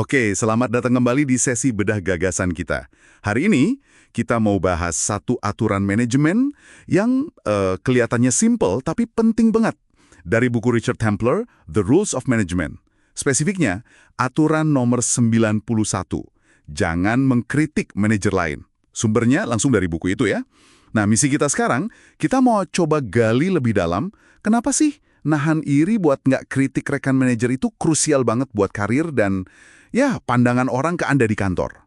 Oke, selamat datang kembali di sesi bedah gagasan kita. Hari ini, kita mau bahas satu aturan manajemen yang kelihatannya simple tapi penting banget. Dari buku Richard Templer, The Rules of Management. Spesifiknya, aturan nomor 91. Jangan mengkritik manajer lain. Sumbernya langsung dari buku itu ya. Nah, misi kita sekarang, kita mau coba gali lebih dalam, kenapa sih nahan iri buat nggak kritik rekan manajer itu krusial banget buat karir dan ya pandangan orang ke Anda di kantor.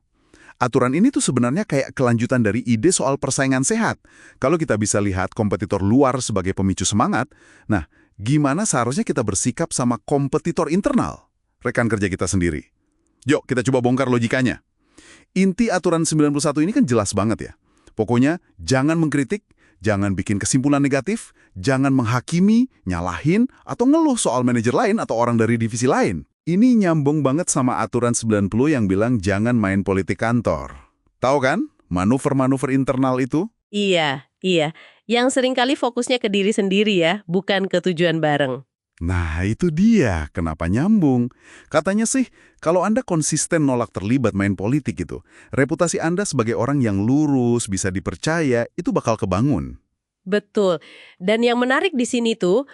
Aturan ini tuh sebenarnya kayak kelanjutan dari ide soal persaingan sehat. Kalau kita bisa lihat kompetitor luar sebagai pemicu semangat, nah gimana seharusnya kita bersikap sama kompetitor internal, rekan kerja kita sendiri. Yuk, kita coba bongkar logikanya. Inti aturan 91 ini kan jelas banget ya. Pokoknya jangan mengkritik, jangan bikin kesimpulan negatif, jangan menghakimi, nyalahin, atau ngeluh soal manajer lain atau orang dari divisi lain. Ini nyambung banget sama aturan 90 yang bilang jangan main politik kantor. Tahu kan? Manuver-manuver internal itu? Iya. Yang seringkali fokusnya ke diri sendiri ya, bukan ke tujuan bareng. Nah, itu dia. Kenapa nyambung? Katanya sih, kalau Anda konsisten nolak terlibat main politik itu, reputasi Anda sebagai orang yang lurus, bisa dipercaya, itu bakal kebangun. Betul. Dan yang menarik di sini tuh,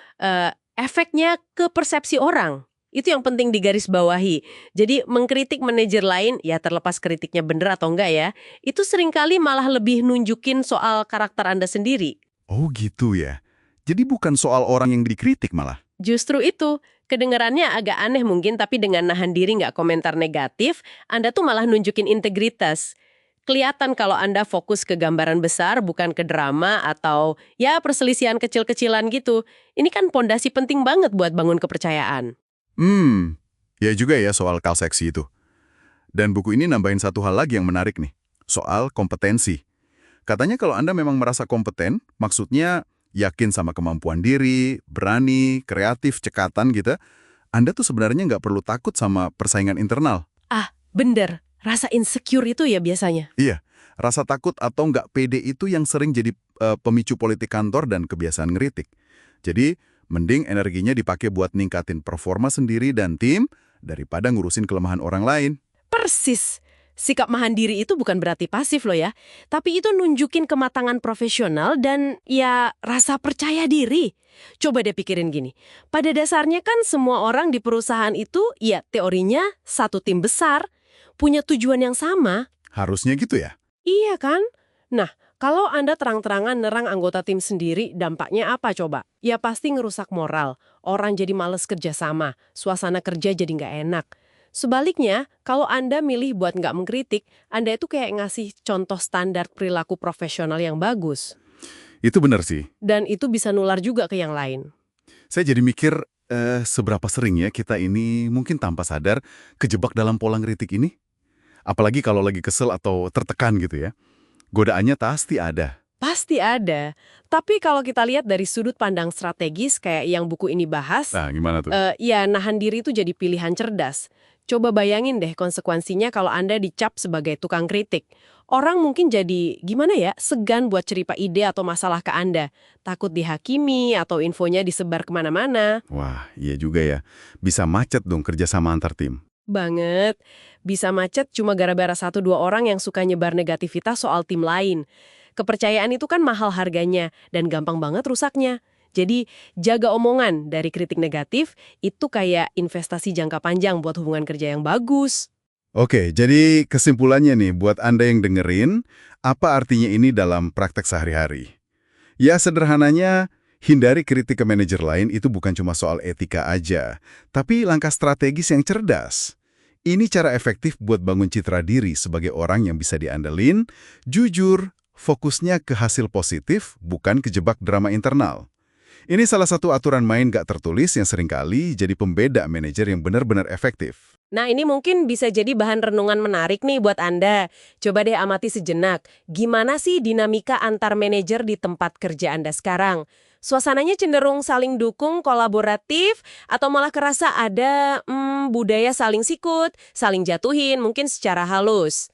efeknya ke persepsi orang. Itu yang penting digarisbawahi. Jadi mengkritik manajer lain, ya terlepas kritiknya bener atau enggak ya, itu seringkali malah lebih nunjukin soal karakter Anda sendiri. Oh gitu ya. Jadi bukan soal orang yang dikritik malah. Justru itu, kedengarannya agak aneh mungkin, tapi dengan nahan diri nggak komentar negatif, Anda tuh malah nunjukin integritas. Kelihatan kalau Anda fokus ke gambaran besar, bukan ke drama atau ya perselisihan kecil-kecilan gitu. Ini kan pondasi penting banget buat bangun kepercayaan. Ya juga ya soal kalseksi itu. Dan buku ini nambahin satu hal lagi yang menarik nih, soal kompetensi. Katanya kalau Anda memang merasa kompeten, maksudnya yakin sama kemampuan diri, berani, kreatif, cekatan gitu, Anda tuh sebenarnya nggak perlu takut sama persaingan internal. Ah, bener. Rasa insecure itu ya biasanya. Iya, rasa takut atau nggak pede itu yang sering jadi pemicu politik kantor dan kebiasaan ngeritik. Jadi, mending energinya dipakai buat ningkatin performa sendiri dan tim daripada ngurusin kelemahan orang lain. Persis. Sikap mahan diri itu bukan berarti pasif loh ya. Tapi itu nunjukin kematangan profesional dan ya rasa percaya diri. Coba deh pikirin gini. Pada dasarnya kan semua orang di perusahaan itu ya teorinya satu tim besar. Punya tujuan yang sama. Harusnya gitu ya? Iya kan? Nah, kalau Anda terang-terangan nerang anggota tim sendiri, dampaknya apa coba? Ya pasti ngerusak moral. Orang jadi males kerja sama. Suasana kerja jadi nggak enak. Sebaliknya, kalau Anda milih buat nggak mengkritik, Anda itu kayak ngasih contoh standar perilaku profesional yang bagus. Itu benar sih. Dan itu bisa nular juga ke yang lain. Saya jadi mikir, seberapa sering ya kita ini mungkin tanpa sadar kejebak dalam pola ngeritik ini? Apalagi kalau lagi kesel atau tertekan gitu ya. Godaannya pasti ada. Pasti ada. Tapi kalau kita lihat dari sudut pandang strategis kayak yang buku ini bahas, Nah, gimana tuh? ya nahan diri itu jadi pilihan cerdas. Coba bayangin deh konsekuensinya kalau Anda dicap sebagai tukang kritik. Orang mungkin jadi, gimana ya, segan buat cerita ide atau masalah ke Anda. Takut dihakimi atau infonya disebar kemana-mana. Wah, iya juga ya. Bisa macet dong kerjasama antar tim. Banget. Bisa macet cuma gara-gara 1-2 orang yang suka nyebar negativitas soal tim lain. Kepercayaan itu kan mahal harganya dan gampang banget rusaknya. Jadi, jaga omongan dari kritik negatif itu kayak investasi jangka panjang buat hubungan kerja yang bagus. Oke, jadi kesimpulannya nih buat Anda yang dengerin, apa artinya ini dalam praktek sehari-hari? Ya sederhananya, hindari kritik ke manajer lain itu bukan cuma soal etika aja, tapi langkah strategis yang cerdas. Ini cara efektif buat bangun citra diri sebagai orang yang bisa diandelin, jujur, fokusnya ke hasil positif, bukan kejebak drama internal. Ini salah satu aturan main gak tertulis yang seringkali jadi pembeda manajer yang benar-benar efektif. Nah, ini mungkin bisa jadi bahan renungan menarik nih buat Anda. Coba deh amati sejenak. Gimana sih dinamika antar manajer di tempat kerja Anda sekarang? Suasananya cenderung saling dukung, kolaboratif, atau malah kerasa ada budaya saling sikut, saling jatuhin, mungkin secara halus?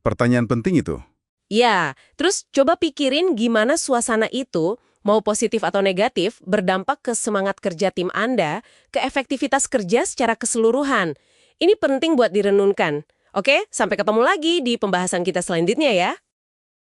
Pertanyaan penting itu. Ya, terus coba pikirin gimana suasana itu, mau positif atau negatif, berdampak ke semangat kerja tim Anda, ke efektivitas kerja secara keseluruhan. Ini penting buat direnungkan. Oke, sampai ketemu lagi di pembahasan kita selanjutnya ya.